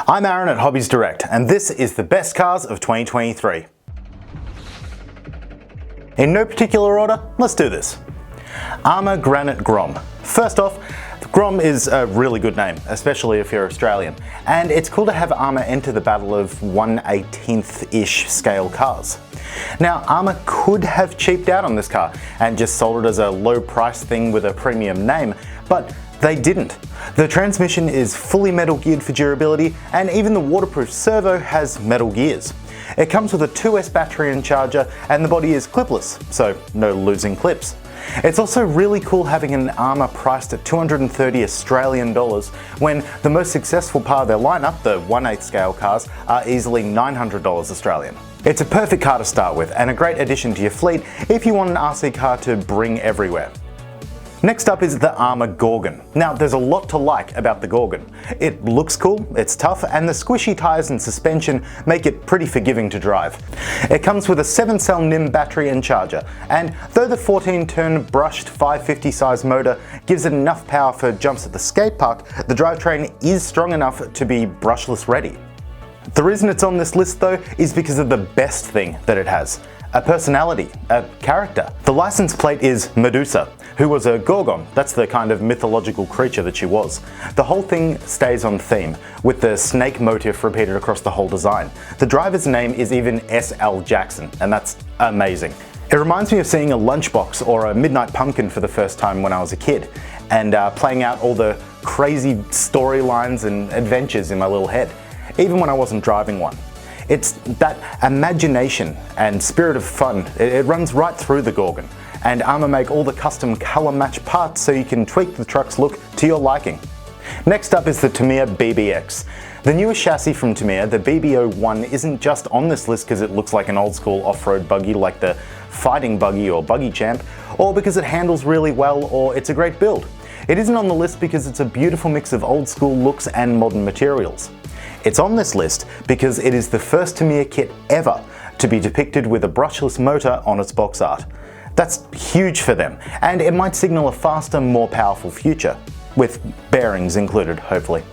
I'm Aaron at Hobbies Direct, and this is the best cars of 2023. In no particular order, let's do this. Arma Granite Grom. First off, Grom is a really good name, especially if you're Australian, and it's cool to have Arma enter the battle of 1/18th-ish scale cars. Now, Arma could have cheaped out on this car and just sold it as a low price thing with a premium name, but they didn't. The transmission is fully metal geared for durability, and even the waterproof servo has metal gears. It comes with a 2S battery and charger, and the body is clipless, so no losing clips. It's also really cool having an Arma priced at 230 Australian dollars when the most successful part of their lineup, the 1/8 scale cars, are easily $900 Australian. It's a perfect car to start with and a great addition to your fleet if you want an RC car to bring everywhere. Next up is the Arma Gorgon. Now, there's a lot to like about the Gorgon. It looks cool, it's tough, and the squishy tyres and suspension make it pretty forgiving to drive. It comes with a 7-cell NIM battery and charger, and though the 14-turn brushed 550 size motor gives it enough power for jumps at the skate park, the drivetrain is strong enough to be brushless ready. The reason it's on this list though is because of the best thing that it has. A personality, a character. The license plate is Medusa, who was a Gorgon. That's the kind of mythological creature that she was. The whole thing stays on theme, with the snake motif repeated across the whole design. The driver's name is even S.L. Jackson, and that's amazing. It reminds me of seeing a Lunchbox or a Midnight Pumpkin for the first time when I was a kid, and playing out all the crazy storylines and adventures in my little head, even when I wasn't driving one. It's that imagination and spirit of fun, it runs right through the Gorgon, and Arma make all the custom colour match parts so you can tweak the truck's look to your liking. Next up is the Tamiya BBX. The newest chassis from Tamiya, the BB01, isn't just on this list because it looks like an old school off-road buggy like the Fighting Buggy or Buggy Champ, or because it handles really well or it's a great build. It isn't on the list because it's a beautiful mix of old school looks and modern materials. It's on this list because it is the first Tamiya kit ever to be depicted with a brushless motor on its box art. That's huge for them, and it might signal a faster, more powerful future, with bearings included, hopefully.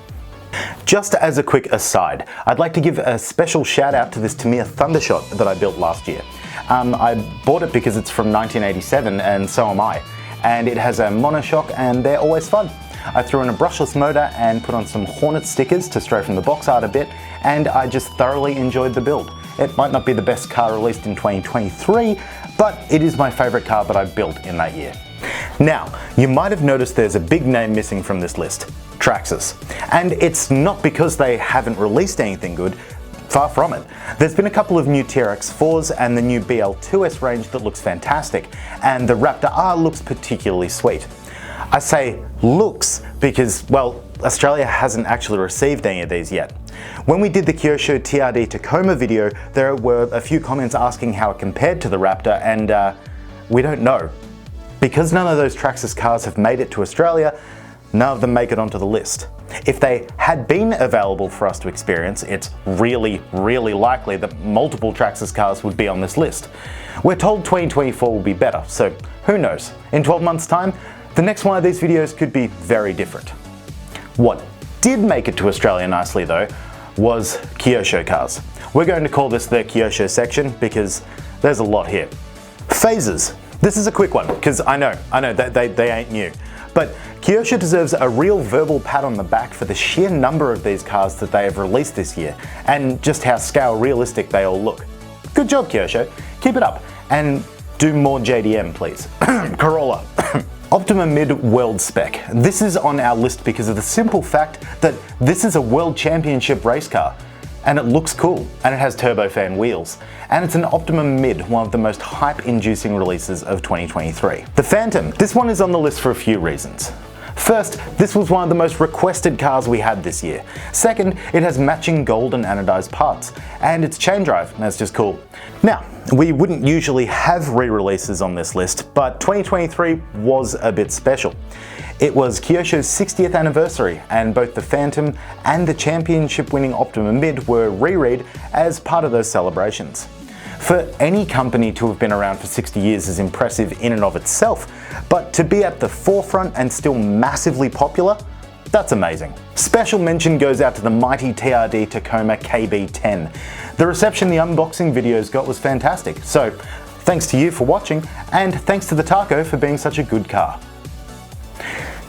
Just as a quick aside, I'd like to give a special shout out to this Tamiya Thundershot that I built last year. I bought it because it's from 1987, and so am I, and it has a monoshock and they're always fun. I threw in a brushless motor and put on some Hornet stickers to stray from the box art a bit, and I just thoroughly enjoyed the build. It might not be the best car released in 2023, but it is my favourite car that I built in that year. Now, you might have noticed there's a big name missing from this list, Traxxas. And it's not because they haven't released anything good, far from it. There's been a couple of new TRX4s and the new BL2S range that looks fantastic, and the Raptor R looks particularly sweet. I say looks because, well, Australia hasn't actually received any of these yet. When we did the Kyosho TRD Taco video, there were a few comments asking how it compared to the Raptor, and we don't know. Because none of those Traxxas cars have made it to Australia, none of them make it onto the list. If they had been available for us to experience, it's really, really likely that multiple Traxxas cars would be on this list. We're told 2024 will be better, so who knows? In 12 months' time, the next one of these videos could be very different. What did make it to Australia nicely though was Kyosho cars. We're going to call this the Kyosho section because there's a lot here. Fazers. This is a quick one because I know they ain't new. But Kyosho deserves a real verbal pat on the back for the sheer number of these cars that they have released this year and just how scale realistic they all look. Good job, Kyosho. Keep it up and do more JDM, please. Corolla. Optima Mid-World Spec. This is on our list because of the simple fact that this is a World Championship race car, and it looks cool, and it has turbofan wheels, and it's an Optima Mid, one of the most hype-inducing releases of 2023. The Fantom. This one is on the list for a few reasons. First, this was one of the most requested cars we had this year. Second, it has matching gold and anodized parts, and it's chain drive, and that's just cool. Now, we wouldn't usually have re-releases on this list, but 2023 was a bit special. It was Kyosho's 60th anniversary, and both the Fantom and the championship-winning Optima Mid were re-read as part of those celebrations. For any company to have been around for 60 years is impressive in and of itself, but to be at the forefront and still massively popular, That's amazing. Special mention goes out to the mighty TRD Taco KB10. The reception the unboxing videos got was fantastic, so thanks to you for watching, and thanks to the Taco for being such a good car.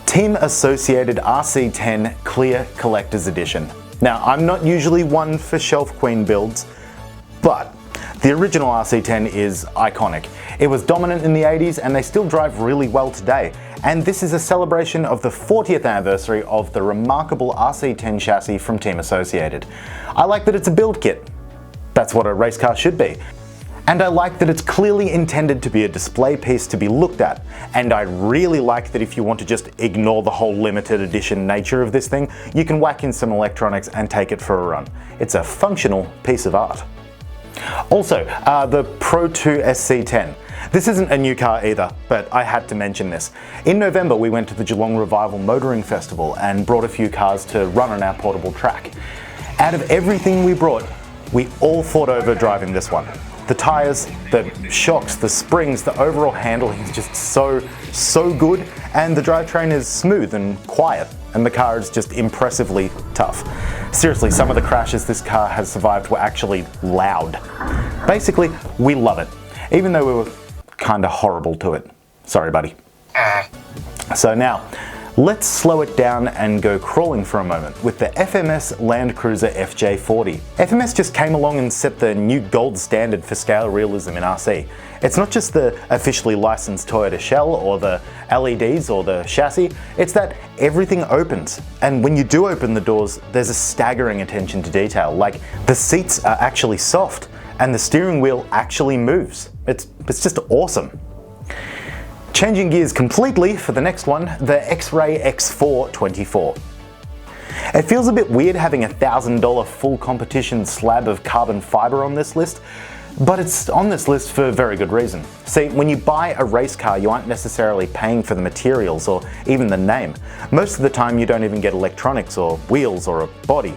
Team Associated RC10 Clear Collector's Edition. Now, I'm not usually one for shelf queen builds, but the original RC10 is iconic. It was dominant in the 80s and they still drive really well today. And this is a celebration of the 40th anniversary of the remarkable RC10 chassis from Team Associated. I like that it's a build kit. That's what a race car should be. And I like that it's clearly intended to be a display piece to be looked at. And I really like that if you want to just ignore the whole limited edition nature of this thing, you can whack in some electronics and take it for a run. It's a functional piece of art. Also, the Pro2 SC10. This isn't a new car either, but I had to mention this. In November we went to the Geelong Revival Motoring Festival and brought a few cars to run on our portable track. Out of everything we brought, we all fought over driving this one. The tyres, the shocks, the springs, the overall handling is just so good, and the drivetrain is smooth and quiet, and the car is just impressively tough. Seriously, some of the crashes this car has survived were actually loud. Basically, we love it, even though we were kinda horrible to it. Sorry, buddy. So now, let's slow it down and go crawling for a moment with the FMS Land Cruiser FJ40. FMS just came along and set the new gold standard for scale realism in RC. It's not just the officially licensed Toyota shell or the LEDs or the chassis, it's that everything opens. And when you do open the doors, there's a staggering attention to detail. Like, the seats are actually soft and the steering wheel actually moves. It's just awesome. Changing gears completely for the next one, the XRay X4 24. It feels a bit weird having a $1,000 full competition slab of carbon fiber on this list, but it's on this list for very good reason. See, when you buy a race car, you aren't necessarily paying for the materials or even the name. Most of the time you don't even get electronics or wheels or a body.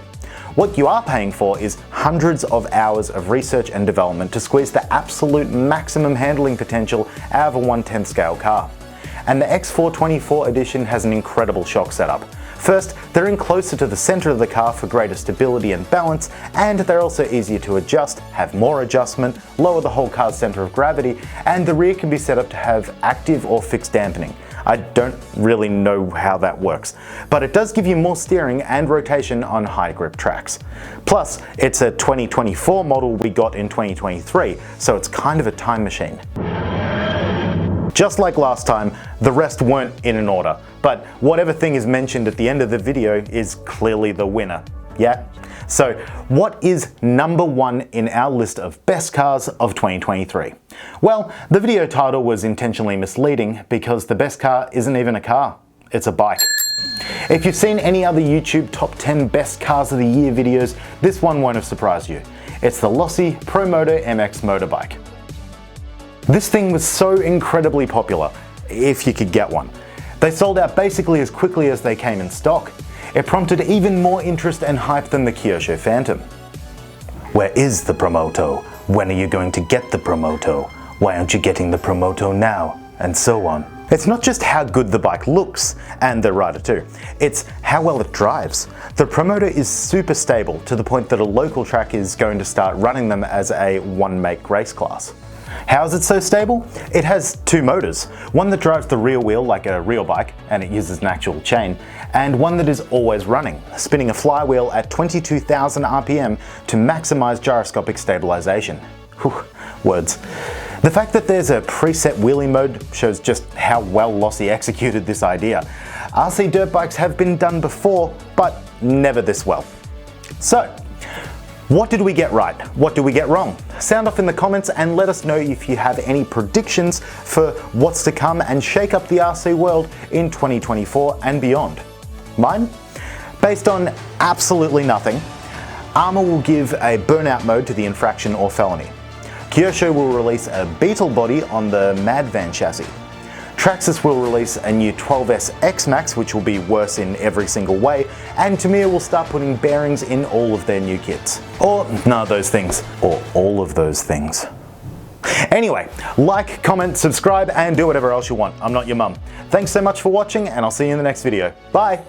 What you are paying for is hundreds of hours of research and development to squeeze the absolute maximum handling potential out of a 1/10 scale car. And the X424 edition has an incredible shock setup. First, they're in closer to the center of the car for greater stability and balance, and they're also easier to adjust, have more adjustment, lower the whole car's center of gravity, and the rear can be set up to have active or fixed dampening. I don't really know how that works, but it does give you more steering and rotation on high grip tracks. Plus, it's a 2024 model we got in 2023, so it's kind of a time machine. Just like last time, the rest weren't in an order, but whatever thing is mentioned at the end of the video is clearly the winner, yeah? So what is number one in our list of best cars of 2023? Well, the video title was intentionally misleading because the best car isn't even a car, it's a bike. If you've seen any other YouTube top 10 best cars of the year videos, this one won't have surprised you. It's the lossy Promoto MX motorbike. This thing was so incredibly popular, if you could get one. They sold out basically as quickly as they came in stock. It prompted even more interest and hype than the Kyosho Fantom. Where is the Promoto? When are you going to get the Promoto? Why aren't you getting the Promoto now? And so on. It's not just how good the bike looks, and the rider too, it's how well it drives. The Promoto is super stable to the point that a local track is going to start running them as a one-make race class. How is it so stable? It has two motors, one that drives the rear wheel like a real bike, and it uses an actual chain, and one that is always running, spinning a flywheel at 22,000 RPM to maximize gyroscopic stabilization. Whew, words. The fact that there's a preset wheelie mode shows just how well Lossy executed this idea. RC dirt bikes have been done before, but never this well. So, what did we get right? What did we get wrong? Sound off in the comments and let us know if you have any predictions for what's to come and shake up the RC world in 2024 and beyond. Mine? Based on absolutely nothing, Arma will give a burnout mode to the infraction or felony. Kyosho will release a Beetle body on the Mad Van chassis. Traxxas will release a new 12S X Max, which will be worse in every single way, and Tamiya will start putting bearings in all of their new kits. Or none of those things. Or all of those things. Anyway, like, comment, subscribe, and do whatever else you want. I'm not your mum. Thanks so much for watching, and I'll see you in the next video. Bye!